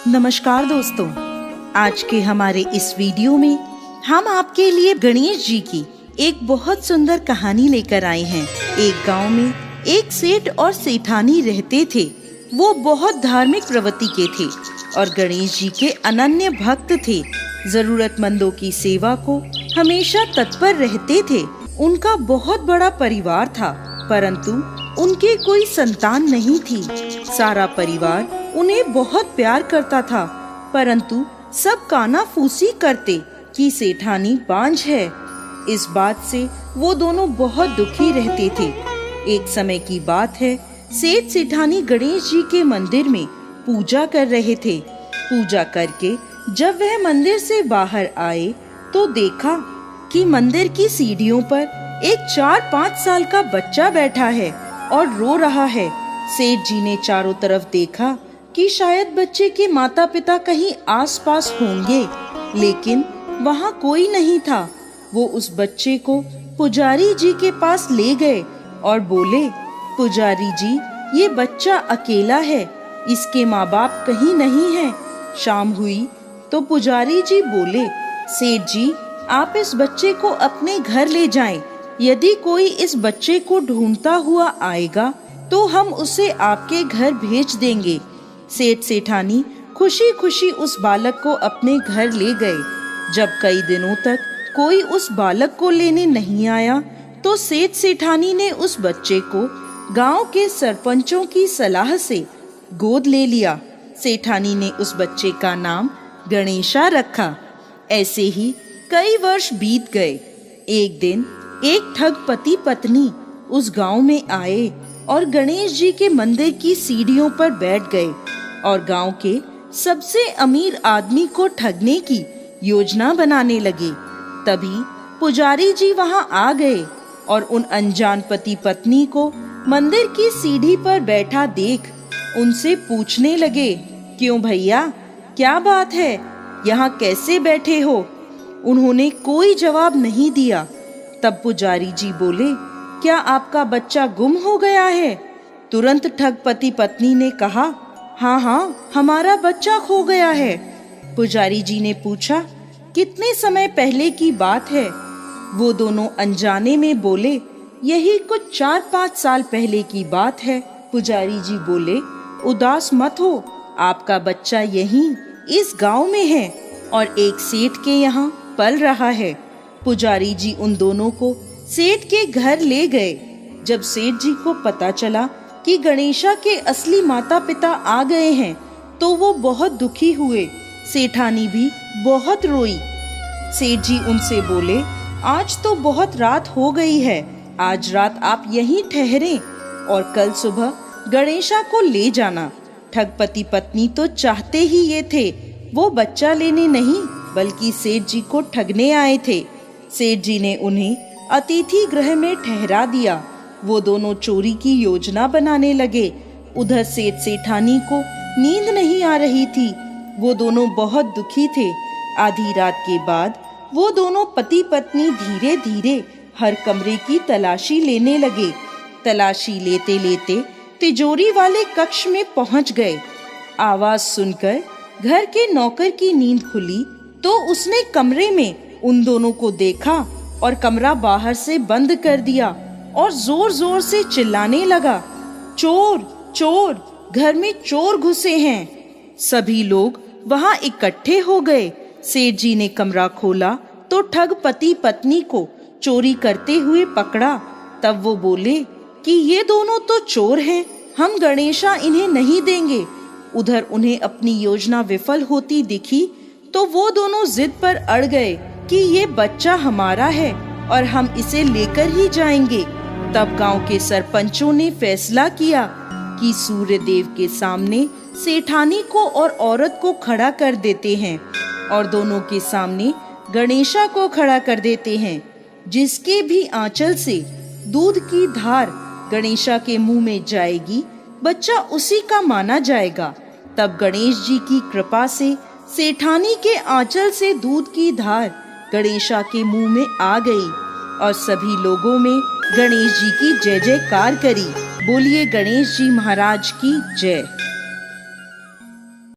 नमस्कार दोस्तों, आज के हमारे इस वीडियो में हम आपके लिए गणेश जी की एक बहुत सुंदर कहानी लेकर आए हैं। एक गांव में एक सेठ और सेठानी रहते थे। वो बहुत धार्मिक प्रवृत्ति के थे और गणेश जी के अनन्य भक्त थे। जरूरतमंदों की सेवा को हमेशा तत्पर रहते थे। उनका बहुत बड़ा परिवार था, परंतु उनके कोई संतान नहीं थी। सारा परिवार उन्हें बहुत प्यार करता था, परंतु सब कानाफूसी करते कि सेठानी बांझ है। इस बात से वो दोनों बहुत दुखी रहते थे। एक समय की बात है, सेठ सेठानी गणेश जी के मंदिर में पूजा कर रहे थे। पूजा करके जब वह मंदिर से बाहर आए तो देखा कि मंदिर की सीढ़ियों पर एक 4-5 साल का बच्चा बैठा है और रो रहा है। सेठ जी ने चारों तरफ देखा कि शायद बच्चे के माता पिता कहीं आसपास होंगे, लेकिन वहाँ कोई नहीं था। वो उस बच्चे को पुजारी जी के पास ले गए और बोले, पुजारी जी, ये बच्चा अकेला है, इसके माँ बाप कहीं नहीं है। शाम हुई तो पुजारी जी बोले, सेठ जी, आप इस बच्चे को अपने घर ले जाएं। यदि कोई इस बच्चे को ढूंढता हुआ आएगा तो हम उसे आपके घर भेज देंगे। सेठ सेठानी खुशी खुशी उस बालक को अपने घर ले गए। जब कई दिनों तक कोई उस बालक को लेने नहीं आया तो सेठ सेठानी ने उस बच्चे को गांव के सरपंचों की सलाह से गोद ले लिया। सेठानी ने उस बच्चे का नाम गणेशा रखा। ऐसे ही कई वर्ष बीत गए। एक दिन एक ठग पति पत्नी उस गांव में आए और गणेश जी के मंदिर की सीढ़ियों पर बैठ गए और गांव के सबसे अमीर आदमी को ठगने की योजना बनाने लगे। तभी पुजारी जी वहां आ गए और उन अनजान पति पत्नी को मंदिर की सीढ़ी पर बैठा देख उनसे पूछने लगे, क्यों भैया, क्या बात है, यहाँ कैसे बैठे हो? उन्होंने कोई जवाब नहीं दिया। तब पुजारी जी बोले, क्या आपका बच्चा गुम हो गया है? तुरंत ठग पति पत्नी ने कहा, हाँ, हमारा बच्चा खो गया है। पुजारी जी ने पूछा, कितने समय पहले की बात है? वो दोनों अनजाने में बोले, यही कुछ 4-5 साल पहले की बात है। पुजारी जी बोले, उदास मत हो, आपका बच्चा यहीं इस गांव में है और एक सेठ के यहाँ पल रहा है। पुजारी जी उन दोनों को सेठ के घर ले गए। जब सेठ जी को पता चला कि गणेशा के असली माता पिता आ गए हैं तो वो बहुत दुखी हुए। सेठानी भी बहुत रोई। सेठ जी उनसे बोले, आज तो बहुत रात हो गई है, आज रात आप यहीं ठहरें और कल सुबह गणेशा को ले जाना। ठगपति पत्नी तो चाहते ही ये थे, वो बच्चा लेने नहीं बल्कि सेठ जी को ठगने आए थे। सेठ जी ने उन्हें अतिथि गृह में ठहरा दिया। वो दोनों चोरी की योजना बनाने लगे। उधर सेठ सेठानी को नींद नहीं आ रही थी। वो दोनों बहुत दुखी थे। आधी रात के बाद वो दोनों पति पत्नी धीरे धीरे हर कमरे की तलाशी लेने लगे। तलाशी लेते लेते तिजोरी वाले कक्ष में पहुंच गए। आवाज सुनकर घर के नौकर की नींद खुली तो उसने कमरे में उन दोनों को देखा और कमरा बाहर से बंद कर दिया और जोर जोर से चिल्लाने लगा, चोर चोर, घर में चोर घुसे हैं। सभी लोग वहां इकट्ठे हो गए। सेठ जी ने कमरा खोला तो ठग पति पत्नी को चोरी करते हुए पकड़ा। तब वो बोले कि ये दोनों तो चोर हैं, हम गणेशा इन्हें नहीं देंगे। उधर उन्हें अपनी योजना विफल होती दिखी तो वो दोनों जिद पर अड़ गए कि ये बच्चा हमारा है और हम इसे लेकर ही जाएंगे। तब गांव के सरपंचों ने फैसला किया कि सूर्य देव के सामने सेठानी को और औरत को खड़ा कर देते हैं और दोनों के सामने गणेशा को खड़ा कर देते हैं। जिसके भी आंचल से दूध की धार गणेशा के मुंह में जाएगी, बच्चा उसी का माना जाएगा। तब गणेश जी की कृपा से सेठानी के आंचल से दूध की धार गणेशा के मुंह में आ गई और सभी लोगों में गणेश जी की जय जयकार करी। बोलिए गणेश जी महाराज की जय।